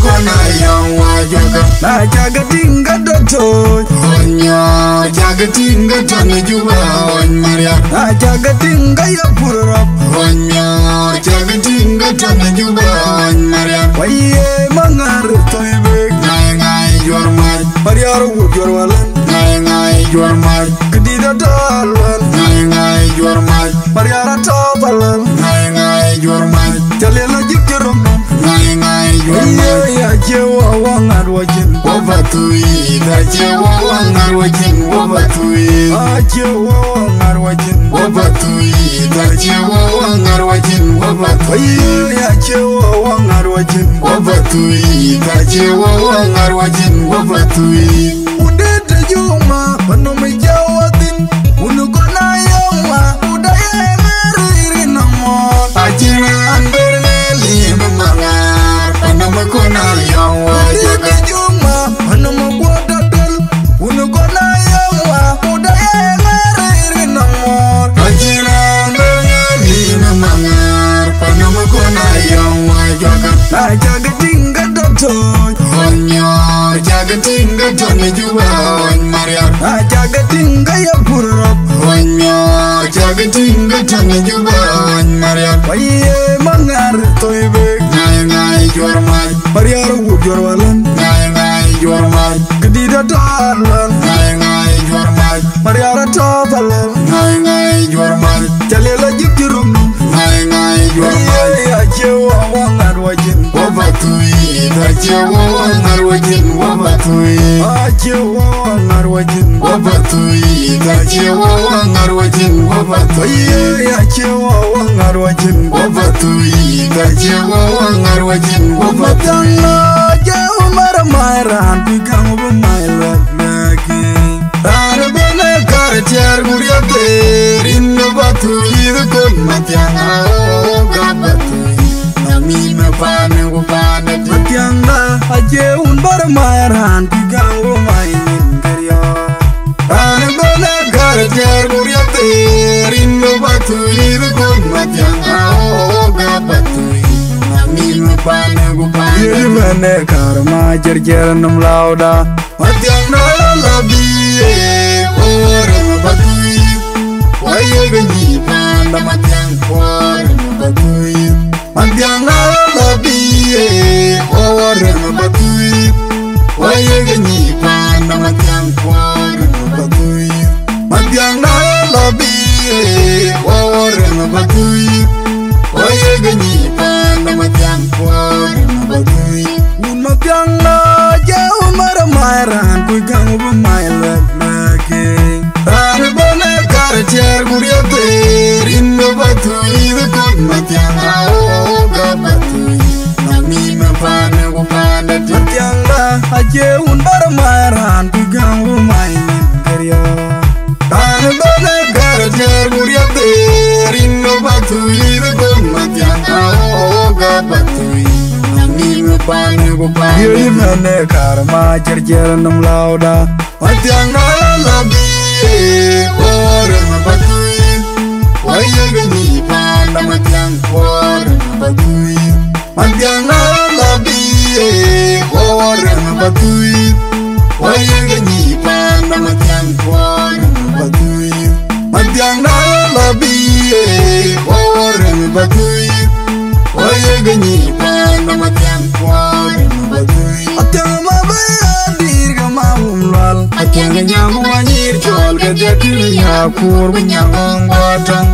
kona yang wajoka na jaga tinga doto onyo jaga tinga tane juba on Maria na jaga tinga ya purap onyo jaga tinga tane juba on Maria waye mangar toybe ngai jormar Mariaro jorwalan ngai jormar kedida dalwal ngai jormar Mariara tapalan ngai jormar jalela jikerom ngai jormar ya jewa wangar wajin wabatui da jewa wangar wajin wabatui jewa wangar wajin wabatui da jewa wangar wajin wabatui ya jewa wangar wajin wabatui da jewa wangar wajin wabatui udete juma panomi jawatin unugona yama udaya meriri namo ajira andereli mamangar panomi kona yawa udete juma panomi guadadal unugona yama udaya meriri namo ajira andereli mamangar panomi kona yawa joga na jaga tinga doto onyo jaga tinga tane juba on Maria na jaga tinga ya purap onyo jaga tinga tane juba on Maria waye mangar toybe ngai jormar Mariaro jorwalan ngai jormar kedida dalwal ngai jormar Mariara tapalan ngai jormar jalela jikerom ngai jormar ya jewa wangar wajin wabatui da jewa wangar wajin wabatui jewa wangar wajin wabatui da jewa wangar wajin wabatui ya jewa wangar wajin wabatui da jewa wangar wajin wabatui matanga jewa maramaran pigang bumaila lagi Arbene kartiar guriate rinno batui de kon matianga o gabatui nami me pane go pane matianga ajeun baramaran pigang bumaila kerja Arbene kartiar guriate rinno batui de kon matianga o gabatui nami me pane go pane yemene karma jerjer nam lauda matianga labi ore batui waye gani panda matiang ore batui matianga labi ore batui waye gani panda matiang ore batui matianga labi ore batui waye gani panda matiang ore batui matianga jauh maramaran pigang bumaila lagi Arbene kartiar guriate rinno batui de kon matianga o gabatui nami me pane go pane matianga ajeun baramaran pigang bumaila kerja Arbene kartiar guriate rinno batui de kon matianga o gabatui nami me pane go pane yemene karma jerjer nam lauda matianga labi ore batui waye gani panda matiang ore batui matianga labi ore batui waye gani panda matiang ore batui matianga labi ore batui waye gani panda matiang ore batui atama bayadir maumlal Akyanga nyangu wanyir chol gade kiri ya kur nyangong watang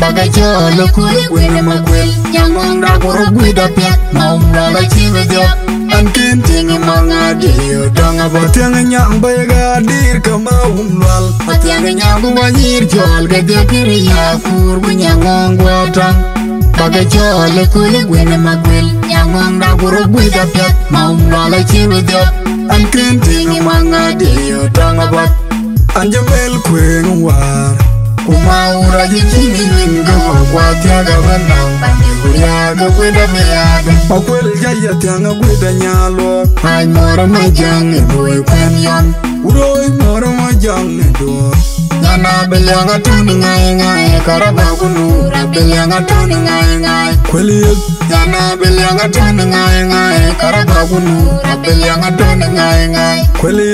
bagai chol kuri kwena makwel nyangong da kuru gwida pek maum lala chiwe diop ankin tingi mangadi udanga bot Atyanga nyang bayadir maumlal Akyanga nyangu wanyir chol gade kiri ya kur nyangong watang bagai chol kuri kwena makwel nyangong da kuru gwida pek maum lala chiwe diop ankin tingi mangadi udanga bot anjamel kweng war Kumaura jikini winga kwa tiaga banang Kuriaga kweda meaga makwel jaya tyanga gwida nyalo Hai mora majang e boy kanyan uroi moro majang do Yana bilyanga tuni ngai ngai karabagunu bilyanga tuni ngai ngai Kweli Yana bilyanga tuni ngai ngai karabagunu bilyanga tuni ngai ngai Kweli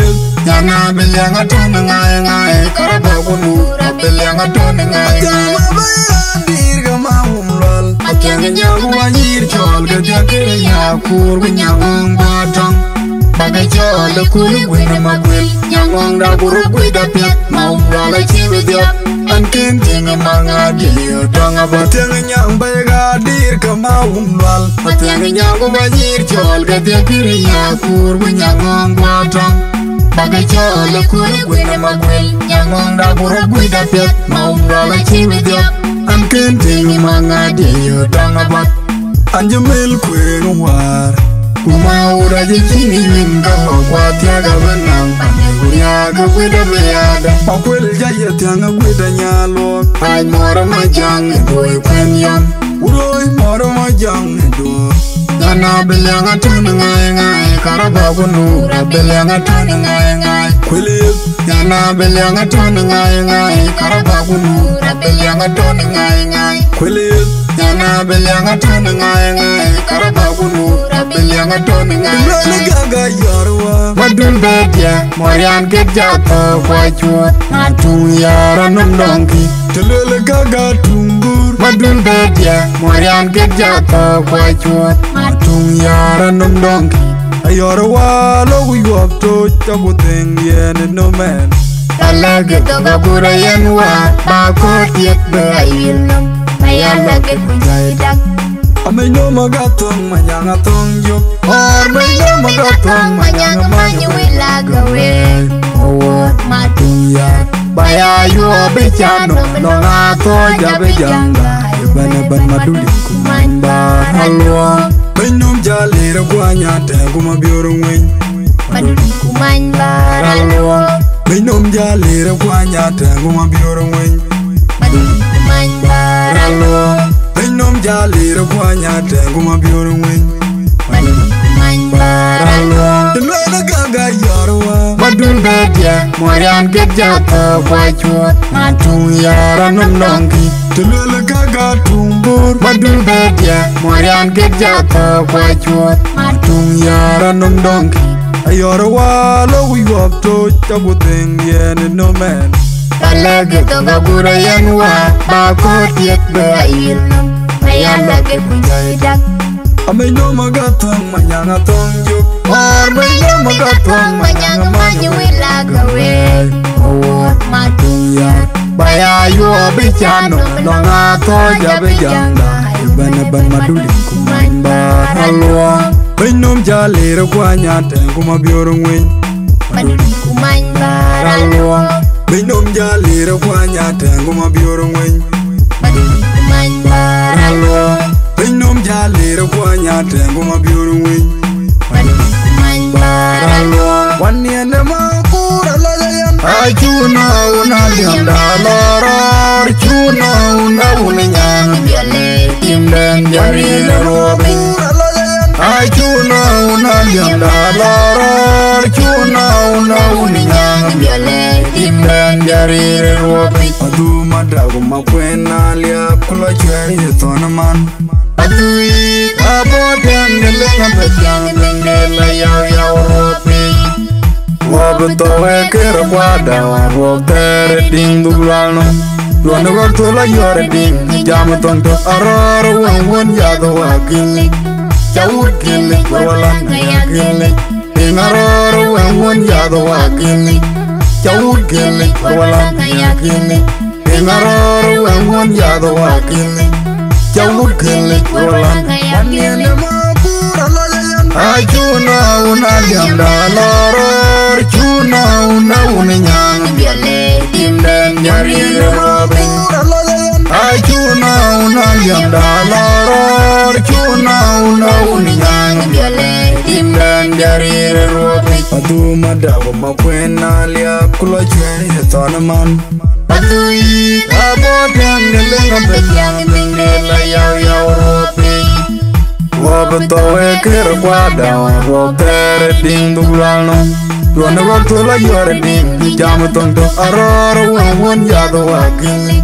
Yana bilyanga tuni ngai ngai karabagunu bilyanga tuni ngai ngai Dirga mahumlal Akyanga nyagu wanyir chol gadya kiri yakur Winyangong batang Bagai chol kuli wina magwil Nyangong da buru gwida piat Maumlala chiwi diap Ankin tingi manga diliyo tonga bat Tiang nyang bayga dirga mahumlal Akyanga nyagu wanyir chol gadya kiri yakur Winyangong batang Bagai chol kuli wina magwil Nyangong da buru gwida piat Maumlala chiwi diap Ankin tingi manga diliyo tonga bat Anjamel kwen war Kumaura jikini winga Kwa tiaga wenang Kuriaga wida beada Akwel jaya tiang gwida nyalo Ay mora majang Doi kwenyam Uroi moro majang do Yana bilyanga tuni ngai ngai Karabagunu bilyanga tuni ngai ngai Kweli Yana bilyanga tuni ngai ngai Karabagunu bilyanga tuni ngai ngai Kweli Yana bilyanga tuni ngai ngai Karabagunu bilyanga tuni ngai Lele ngai gaga yarwa Madun bedia Morian get jato kwa chuot Matung yara nundongki Lele gaga tumbur Madun bedia Morian get jato kwa chuot Matung yara nundongki Ayorwa lo yuap to chabu deng yen no man Talage toga kura yanwa Bako tiet be ayilom Mayalage kunjaidak Amay no magatong manyanga tong yop Or mayo magatong manyang manyu ilagawe Owot matung yat Baya yu bichano Nonga to jabe janga Bana ban maduli Kumanda halwa Benom jalera kwanya tengu mabioro ngwen Maduli kumanda halwa Benom jalera kwanya tengu mabioro ngwen Maduli kumanda halwa Benom jalera kwanya tengu mabioro ngwen Maduli kumanda halwa Lele gaga yarwa Madun bedia Morian get jato kwa chuot Matung yara nundongki Lele gaga tumbur Madun bedia Morian get jato kwa chuot Matung yara nundongki Ayorwa lo yuap to chabu deng yen no man Talage toga kura yanwa Bako tiet be ayilom Mayalage kunjaidak Amay no magatong manyanga tong yop Or mayo magatong manyang manyu ilagawe Owot matung yat Baya yu bichano Nonga to jabe janga Bana ban maduli Kumanda halwa Benom jalera kwanya tengu mabioro ngwen Maduli kumanda halwa Benom jalera kwanya tengu mabioro ngwen Maduli kumanda halwa Benom jalera kwanya tengu mabioro ngwen Maduli kumanda halwa Waniende makura layan Achuna una lianda loror Chuna una uninyang biale Timden jari lerobi Kura layan Achuna una lianda loror Chuna una uninyang biale Timden jari lerobi Adu madagu makwena liya kula chwe yetona man Adui aboten nilenga betyang Ningela yaw yaw ropi Wabtowe kera kwada Wabtere ding duglano Luana waktola yore ding Jamu tonto aroro Wangwon yado wakilik Chawut kilik Wawalan kaya kilik Ding aroro Wangwon yado wakilik Chawut kilik Wawalan kaya kilik Ding aroro Wangwon yado wakilik Chawut kilik Wawalan kaya kilik Makura layan Achuna una lianda loror Chuna una uninyang biale Timden jari lerobi Kura layan Achuna una lianda loror Chuna una uninyang biale Timden jari lerobi Adu madagu makwena liya kula chwe yetona man Adui aboten nilenga betyang Ningela yaw yaw ropi Towe kere kwada ro tere ding dulano Duane waktu la yore ding di jamu tonto aroro won yado wakili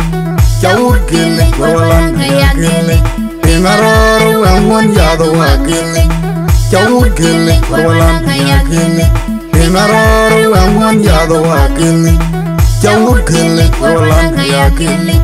Jauh gili walan ya gili Ding aroro won yado wakili Jauh gili walan ya gili Ding aroro won yado wakili Jauh gili walan ya gili